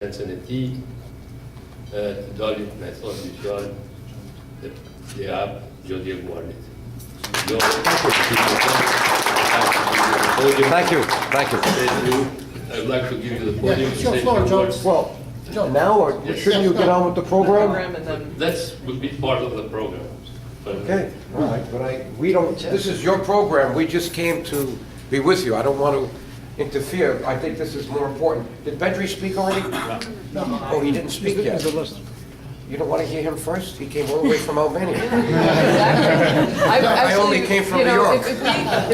Cincinnati, دارید مثال بسیار دیاب جدی گوارید. Thank you. Thank you. I'd like to give you the podium. It's your floor, John. Well, now or shouldn't you get on with the program? And then, That would be part of the program. But Okay, all right, but we don't, this is your program, we just came to be with you. I don't want to interfere. I think this is more important. Did Bedri speak already? No. Oh, he didn't speak yet. You don't want to hear him first? He came all the way from Albania. exactly. I only came from New York.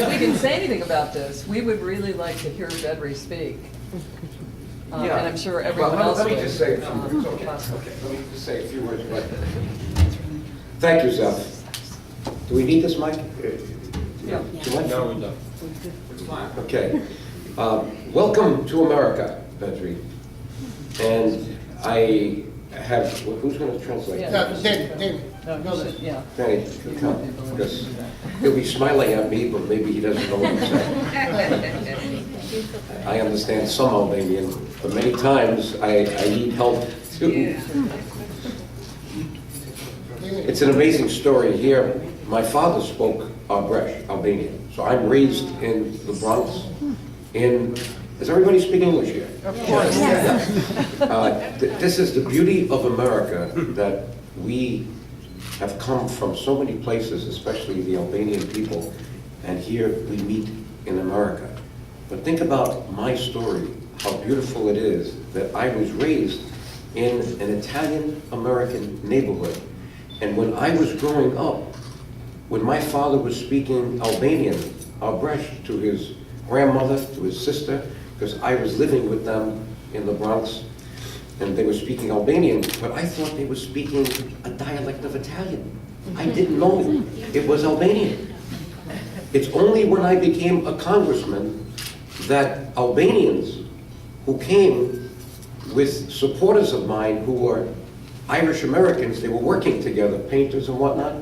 If we can say anything about this, we would really like to hear Bedri speak. And I'm sure everyone else Let would. me just say a few words. Okay, let me just say a few words. Thank you, Zeph. Do we need this mic? Yeah. Too much? no, we don't. Okay. Welcome to America, Bedri. And I have, who's going to translate? Yeah. Dave, No, go there. yeah. Danny, come, because he'll be smiling at me, but maybe he doesn't know what I'm saying. I understand some Albanian, but many times I need help too. It's an amazing story here. My father spoke Albanian, so I'm raised in the Bronx. Does everybody speak English here? Of course. This is the beauty of America, that we have come from so many places, especially the Albanian people, and here we meet in America. But think about my story, how beautiful it is that I was raised in an Italian-American neighborhood. And when I was growing up, when my father was speaking Albanian, Albrecht, to his grandmother, to his sister, because I was living with them in the Bronx, and they were speaking Albanian, but I thought they were speaking a dialect of Italian. I didn't know it was Albanian. It's only when I became a congressman that Albanians who came with supporters of mine who were Irish Americans, they were working together, painters and whatnot,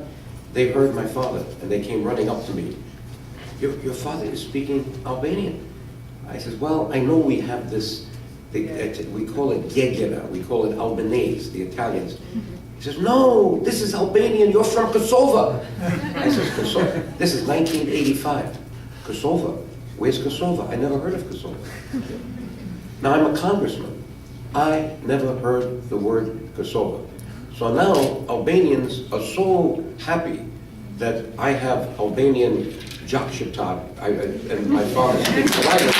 they heard my father and they came running up to me. Your father is speaking Albanian. I said, well, I know we have this, we call it Gegera, we call it Albanese, the Italians. He says, no, this is Albanian, you're from Kosovo. I said, Kosovo, this is 1985. Kosovo, where's Kosovo? I never heard of Kosovo. Now I'm a congressman. I never heard the word Kosovo. So now Albanians are so happy that I have Albanian Jakshitag, and my father speaks the language.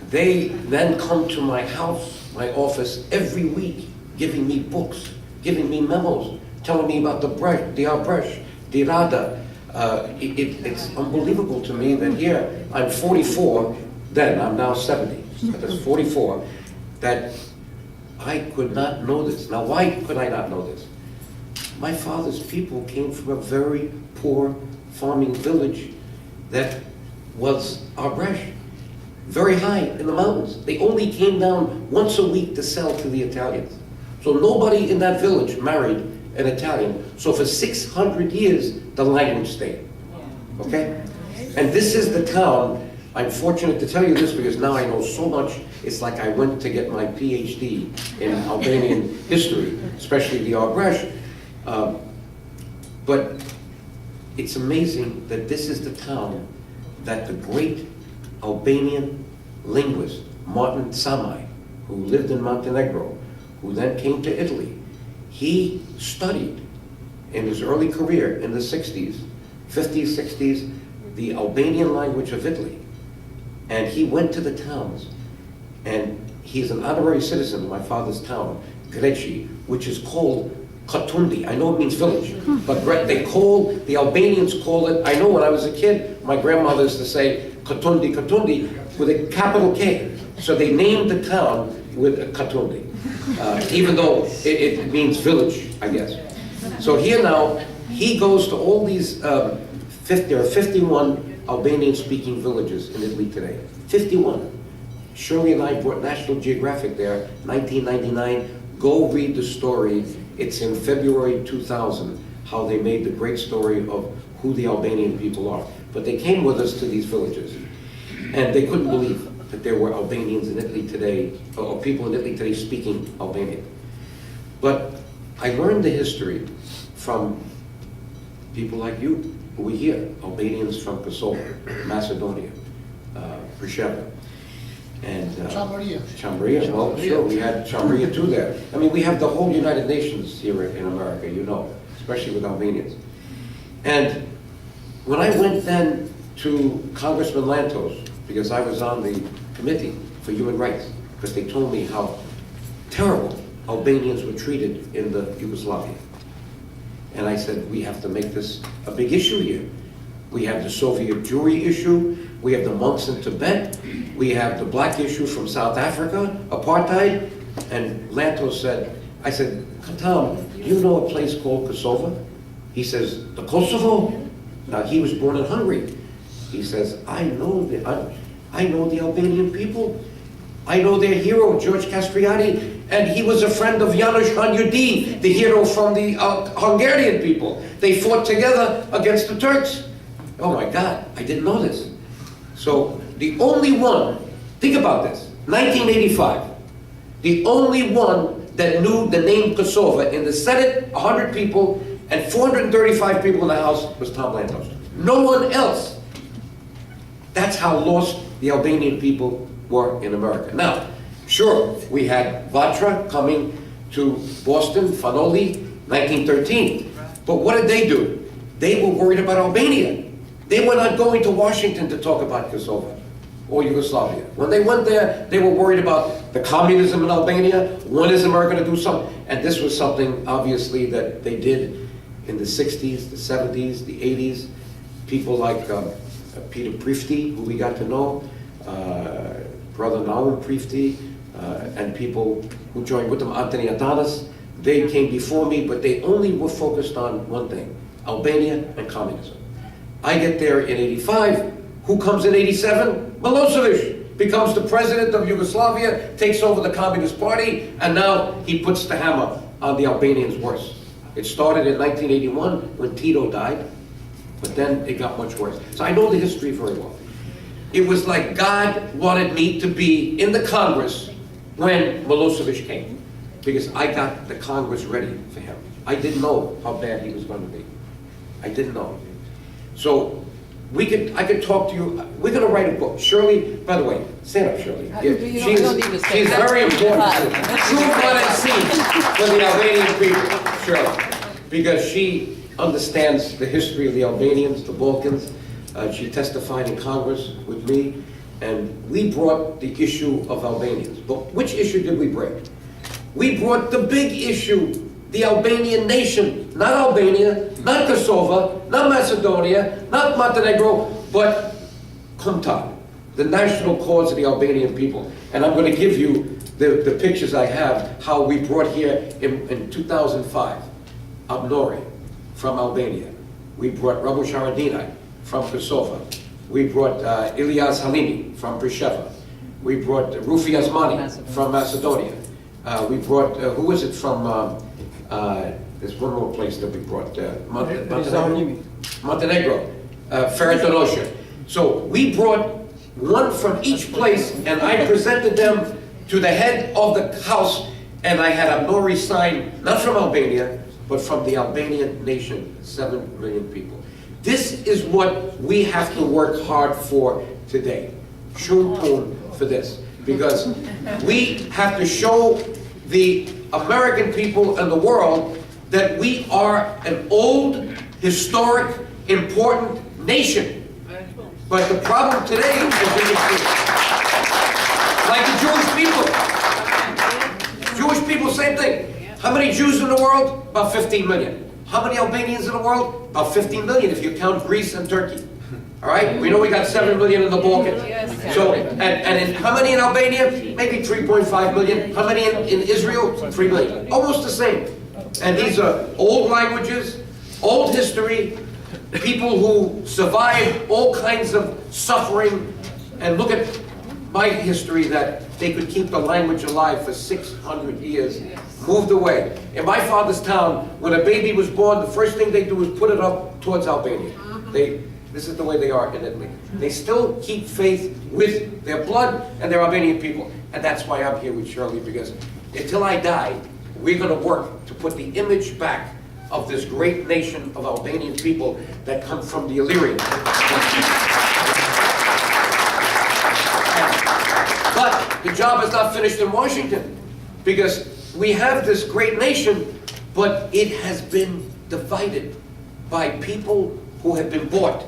They then come to my house, my office, every week, giving me books, giving me memos, telling me about the Albrecht, the Rada. It's unbelievable to me that here, I'm 44, then I'm now 70, but that's 44, that I could not know this. Now, why could I not know this? My father's people came from a very poor farming village that was Albrecht, very high in the mountains. They only came down once a week to sell to the Italians. So nobody in that village married an Italian. So for 600 years, the language stayed. Okay? And this is the town. I'm fortunate to tell you this because now I know so much. It's like I went to get my PhD in Albanian history, especially the Albrecht. But it's amazing that this is the town that the great Albanian linguist, Martin Samai, who lived in Montenegro, who then came to Italy, he studied in his early career in the 60s, 50s, 60s, the Albanian language of Italy. And he went to the towns, and he's an honorary citizen of my father's town, Greci, which is called Katundi. I know it means village, but the Albanians call it, I know when I was a kid, my grandmother used to say Katundi, Katundi, with a capital K. So they named the town with a Katundi, even though it means village, I guess. So here now, he goes to all these, there are 51 Albanian-speaking villages in Italy today. 51. Shirley and I brought National Geographic there, 1999. Go read the story. It's in February 2000, how they made the great story of who the Albanian people are. But they came with us to these villages. And they couldn't believe that there were Albanians in Italy today, or people in Italy today speaking Albanian. But I learned the history from people like you, who were here, Albanians from Kosovo, Macedonia, Prisheva, and Chamberia, well, sure, we had Chamberia too there. I mean, we have the whole United Nations here in America, you know, especially with Albanians. And when I went then to Congressman Lantos, because I was on the committee for human rights, because they told me how terrible Albanians were treated in the Yugoslavia. And I said, we have to make this a big issue here. We have the Soviet Jewry issue, we have the monks in Tibet, we have the black issue from South Africa, apartheid. And Lantos said, I said, Tom, do you know a place called Kosovo? He says, the Kosovo? Now, he was born in Hungary. He says, I know the Albanian people. I know their hero, George Castriati, and he was a friend of Janos Hanyudin, the hero from the Hungarian people. They fought together against the Turks. Oh my God, I didn't know this. So the only one, think about this, 1985, the only one that knew the name Kosovo in the Senate, 100 people, and 435 people in the House was Tom Lantos. No one else. That's how lost the Albanian people were in America. Now, sure, we had Vatra coming to Boston, Fanoli, 1913. But what did they do? They were worried about Albania. They were not going to Washington to talk about Kosovo or Yugoslavia. When they went there, they were worried about the communism in Albania. When is America going to do something? And this was something, obviously, that they did in the 60s, the 70s, the 80s. People like Peter Prifty, who we got to know, Brother Naum Prifty, and people who joined with them, Anthony Adanas. They came before me, but they only were focused on one thing, Albania and communism. I get there in 85. Who comes in 87? Milosevic becomes the president of Yugoslavia, takes over the Communist Party, and now he puts the hammer on the Albanians worse. It started in 1981 when Tito died, but then it got much worse. So I know the history very well. It was like God wanted me to be in the Congress when Milosevic came, because I got the Congress ready for him. I didn't know how bad he was going to be. I didn't know. So I could talk to you. We're going to write a book. Shirley, by the way, stand up, Shirley. You don't need to stand she's up. very important. True blood and seed for the Albanian people, Shirley, because she understands the history of the Albanians, the Balkans. She testified in Congress with me, and we brought the issue of Albanians. But which issue did we break? We brought the big issue, the Albanian nation, not Albania, not Kosovo, not Macedonia, not Montenegro, but Kumta, the national cause of the Albanian people. And I'm going to give you the pictures I have, how we brought here in 2005, Abnori from Albania. We brought Ramush Haradinaj from Kosovo. We brought Ilyas Halimi from Prisheva. We brought Rufi Asmani from Macedonia. We brought, who was it from, there's one more place that we brought, Montenegro, Feretonosha. So we brought one from each place, and I presented them to the head of the house, and I had Abnori sign, not from Albania, but from the Albanian nation, 7 million people. This is what we have to work hard for today. Shumpun for this. Because we have to show the American people and the world that we are an old, historic, important nation. But the problem today is like the Jewish people. Jewish people, same thing. How many Jews in the world? About 15 million. How many Albanians in the world? About 15 million if you count Greece and Turkey. All right? We know we got 7 million in the Balkans. So, and how many in Albania? Maybe 3.5 million. How many in Israel? 3 million. Almost the same. And these are old languages, old history, people who survived all kinds of suffering. And look at my history, that they could keep the language alive for 600 years, moved away. In my father's town, when a baby was born, the first thing they do is put it up towards Albania. This is the way they are in Italy. They still keep faith with their blood and their Albanian people. And that's why I'm here with Shirley, because until I die, we're going to work to put the image back of this great nation of Albanian people that come from the Illyrian. But the job is not finished in Washington, because we have this great nation, but it has been divided by people who have been bought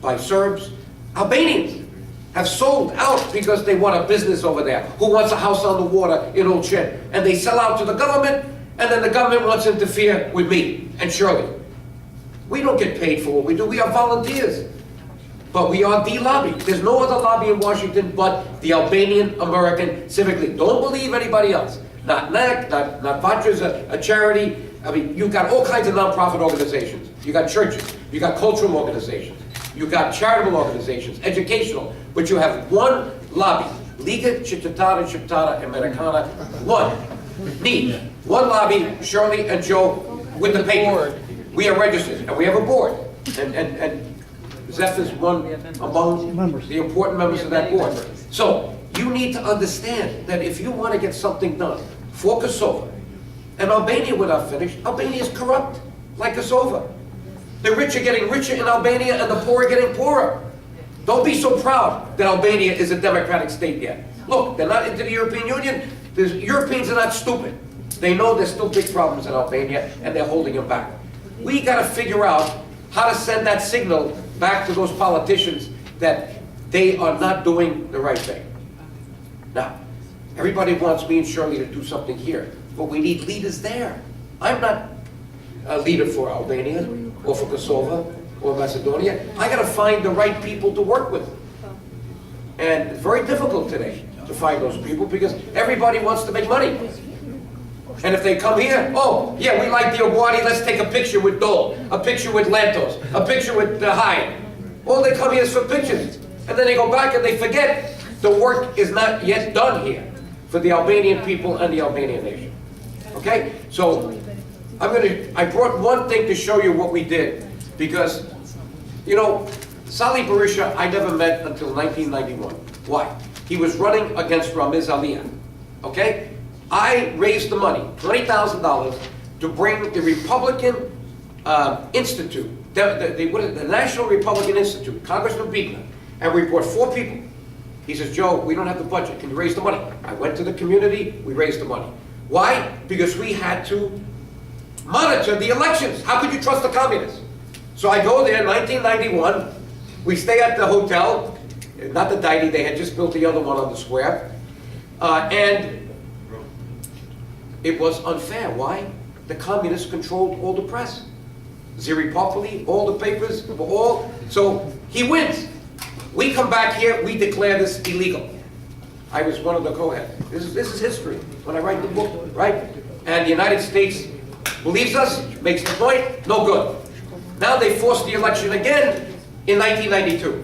by Serbs. Albanians have sold out because they want a business over there. Who wants a house on the water in Old Shed? And they sell out to the government, and then the government wants to interfere with me and Shirley. We don't get paid for what we do. We are volunteers. But we are the lobby. There's no other lobby in Washington but the Albanian American Civic League. Don't believe anybody else. Not NAC, not Vatra's a charity. I mean, you've got all kinds of nonprofit organizations. You got churches. You got cultural organizations. You got charitable organizations, educational. But you have one lobby. Liga Cittadina Cittadina Americana. One. Neat. One lobby, Shirley and Joe, with the paper. We are registered, and we have a board. And Zeph is one among the important members of that board. So, you need to understand that if you want to get something done for Kosovo, and Albania, we're not finished, Albania is corrupt, like Kosovo. The rich are getting richer in Albania, and the poor are getting poorer. Don't be so proud that Albania is a democratic state yet. Look, they're not into the European Union. The Europeans are not stupid. They know there's still big problems in Albania, and they're holding them back. We got to figure out how to send that signal back to those politicians that they are not doing the right thing. Now, everybody wants me and Shirley to do something here, but we need leaders there. I'm not a leader for Albania, or for Kosovo, or Macedonia. I got to find the right people to work with. And it's very difficult today to find those people because everybody wants to make money. And if they come here, oh, yeah, we like DioGuardi, let's take a picture with Dole, a picture with Lantos, a picture with Hyde. All they come here is for pictures. And then they go back and they forget the work is not yet done here for the Albanian people and the Albanian nation. Okay? So, I brought one thing to show you what we did, because, you know, Salih Berisha I never met until 1991. Why? He was running against Ramiz Aliyah. Okay? I raised the money, $20,000, to bring the Republican Institute, the National Republican Institute, Congressman Beekman, and we brought 4 people. He says, Joe, we don't have the budget. Can you raise the money? I went to the community. We raised the money. Why? Because we had to monitor the elections. How could you trust the communists? So I go there in 1991. We stay at the hotel, not the Diety, they had just built the other one on the square. And it was unfair. Why? The communists controlled all the press. Ziri Populi, all the papers, all. So he wins. We come back here, we declare this illegal. I was one of the co-heads. This is history when I write the book, right? And the United States believes us, makes the point, no good. Now they forced the election again in 1992.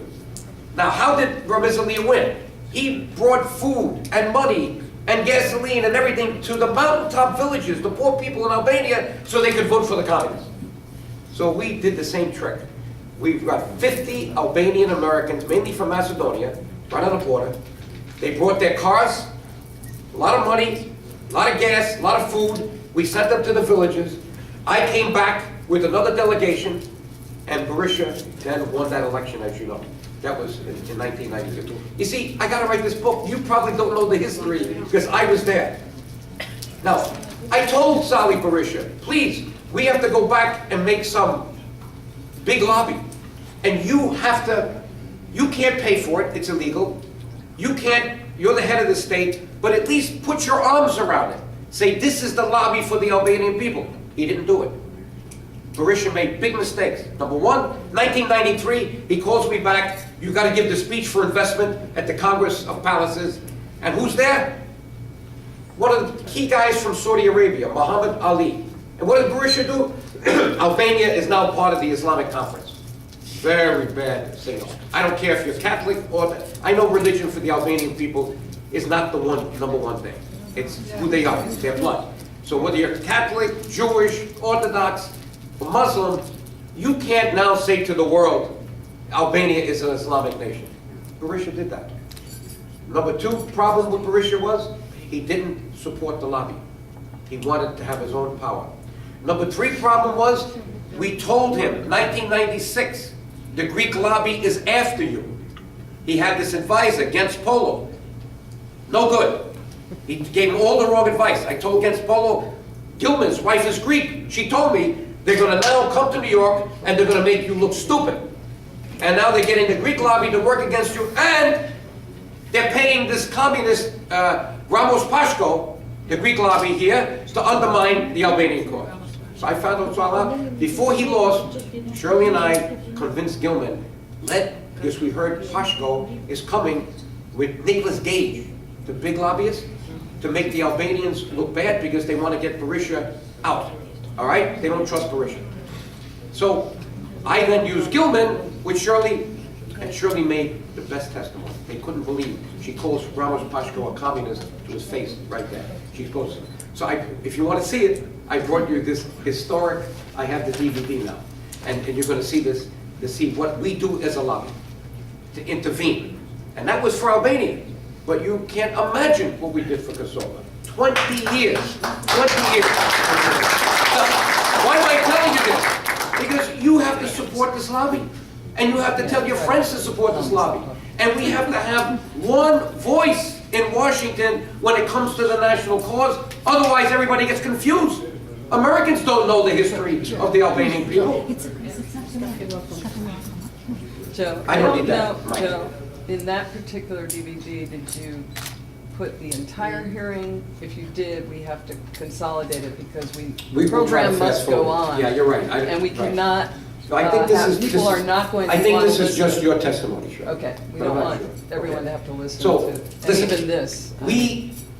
Now how did Ramiz Aliyah win? He brought food and money and gasoline and everything to the mountaintop villages, the poor people in Albania, so they could vote for the communists. So we did the same trick. We've got 50 Albanian Americans, mainly from Macedonia, right on the border. They brought their cars, a lot of money, a lot of gas, a lot of food. We sent them to the villages. I came back with another delegation, and Berisha then won that election, as you know. That was in 1992. You see, I got to write this book. You probably don't know the history because I was there. Now, I told Salih Berisha, please, we have to go back and make some big lobby. And you have to, you can't pay for it, it's illegal. You can't, you're the head of the state, but at least put your arms around it. Say, this is the lobby for the Albanian people. He didn't do it. Berisha made big mistakes. Number one, 1993, he calls me back, you got to give the speech for investment at the Congress of Palaces. And who's there? One of the key guys from Saudi Arabia, Muhammad Ali. And what did Berisha do? Albania is now part of the Islamic Conference. Very bad signal. I don't care if you're Catholic or, I know religion for the Albanian people is not the number one thing. It's who they are, it's their blood. So whether you're Catholic, Jewish, Orthodox, or Muslim, you can't now say to the world, Albania is an Islamic nation. Berisha did that. Number two problem with Berisha was he didn't support the lobby. He wanted to have his own power. Number three problem was we told him, 1996, the Greek lobby is after you. He had this advisor, against Polo. No good. He gave him all the wrong advice. I told against Polo, Gilman's wife is Greek. She told me they're going to now come to New York and they're going to make you look stupid. And now they're getting the Greek lobby to work against you, and they're paying this communist Ramos Pashko, the Greek lobby here, to undermine the Albanian cause. So I found out all out. Before he lost, Shirley and I convinced Gilman, because we heard Pashko is coming with Nicholas Gage, the big lobbyist, to make the Albanians look bad because they want to get Berisha out. All right? They don't trust Berisha. So I then used Gilman with Shirley, and Shirley made the best testimony. They couldn't believe. She calls Ramos Pashko a communist to his face right there. She goes. So if you want to see it, I brought you this historic, I have the DVD now. And you're going to see this, to see what we do as a lobby, to intervene. And that was for Albania. But you can't imagine what we did for Kosovo. 20 years. 20 years. Why am I telling you this? Because you have to support this lobby. And you have to tell your friends to support this lobby. And we have to have one voice in Washington when it comes to the national cause. Otherwise, everybody gets confused. Americans don't know the history of the Albanian people. Joe, I don't need that, know, Mike. Joe, in that particular DVD, did you put the entire hearing? If you did, we have to consolidate it because We the will try to program fast must go forward. on. Yeah, you're right. And we right. cannot So I think this is, people are not going to I think want this to is just listen. your testimony, Shirley. Okay, we But don't I'm not want sure. everyone Okay. to have to listen So, to, and listen, even this.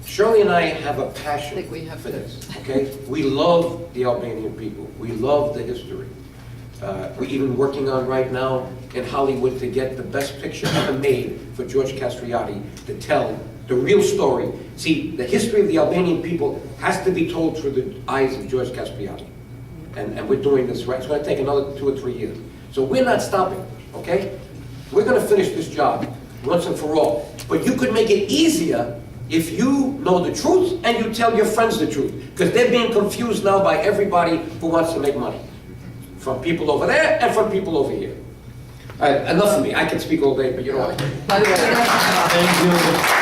Shirley and I have a passion I think we have for to. this, okay? We love the Albanian people. We love the history. We're even working on right now in Hollywood to get the best picture ever made for George Castriati to tell the real story. See, the history of the Albanian people has to be told through the eyes of George Castriati. And we're doing this right. It's going to take another 2 or 3 years. So we're not stopping, okay? We're going to finish this job once and for all. But you could make it easier if you know the truth and you tell your friends the truth. Because they're being confused now by everybody who wants to make money. From people over there and from people over here. All right, enough of me. I can speak all day, but you know what? By the way, Thank you.